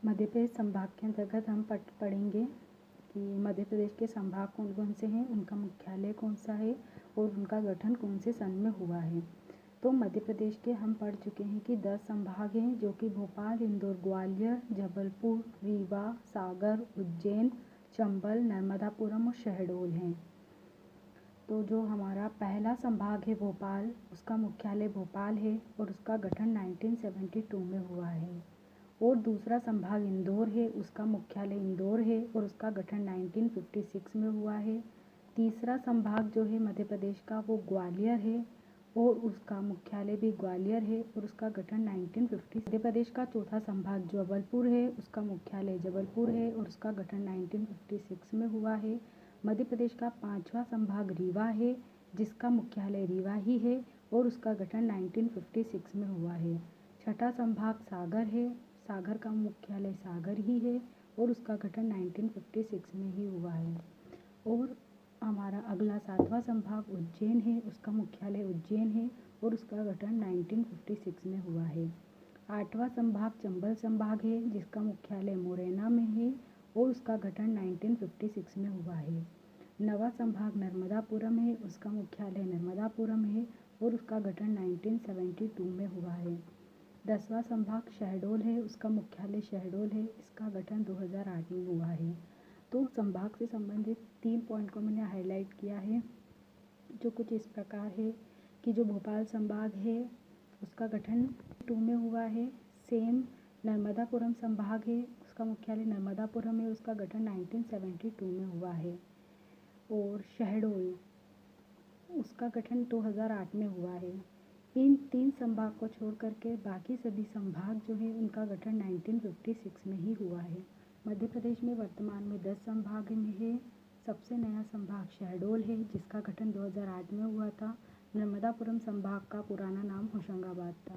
मध्य प्रदेश संभाग के अंतर्गत हम पढ़ेंगे कि मध्य प्रदेश के संभाग कौन कौन से हैं, उनका मुख्यालय कौन सा है और उनका गठन कौन से सन में हुआ है। तो मध्य प्रदेश के हम पढ़ चुके हैं कि 10 संभाग हैं, जो कि भोपाल, इंदौर, ग्वालियर, जबलपुर, रीवा, सागर, उज्जैन, चंबल, नर्मदापुरम और शहडोल हैं। तो जो हमारा पहला संभाग है भोपाल, उसका मुख्यालय भोपाल है और उसका गठन 1972 में हुआ है। और दूसरा संभाग इंदौर है, उसका मुख्यालय इंदौर है और उसका गठन 1956 में हुआ है। तीसरा संभाग जो है मध्य प्रदेश का वो ग्वालियर है और उसका मुख्यालय भी ग्वालियर है और उसका गठन 1950। मध्य प्रदेश का चौथा संभाग जबलपुर है, उसका मुख्यालय जबलपुर है और उसका गठन 1956 में हुआ है। मध्य प्रदेश का पांचवा संभाग रीवा है, जिसका मुख्यालय रीवा ही है और उसका गठन 1956 में हुआ है। छठा संभाग सागर है, सागर का मुख्यालय सागर ही है और उसका गठन 1956 में ही हुआ है। और हमारा अगला सातवां संभाग उज्जैन है, उसका मुख्यालय उज्जैन है और उसका गठन 1956 में हुआ है। आठवां संभाग चंबल संभाग है, जिसका मुख्यालय मुरैना में है और उसका गठन 1956 में हुआ है। नवा संभाग नर्मदापुरम है, उसका मुख्यालय नर्मदापुरम है और उसका गठन 1972 में हुआ है। 10वां संभाग शहडोल है, उसका मुख्यालय शहडोल है, इसका गठन 2008 में हुआ है। तो संभाग से संबंधित 3 पॉइंट को मैंने हाईलाइट किया है, जो कुछ इस प्रकार है कि जो भोपाल संभाग है उसका गठन 2 में हुआ है। सेम नर्मदापुरम संभाग है, उसका मुख्यालय नर्मदापुरम है, उसका गठन 1972 में हुआ है। और शहडोल, उसका गठन 2008 में हुआ है। इन 3 संभाग को छोड़ करके बाकी सभी संभाग जो है उनका गठन 1956 में ही हुआ है। मध्य प्रदेश में वर्तमान में 10 संभाग में है। सबसे नया संभाग शहडोल है, जिसका गठन 2008 में हुआ था। नर्मदापुरम संभाग का पुराना नाम होशंगाबाद था।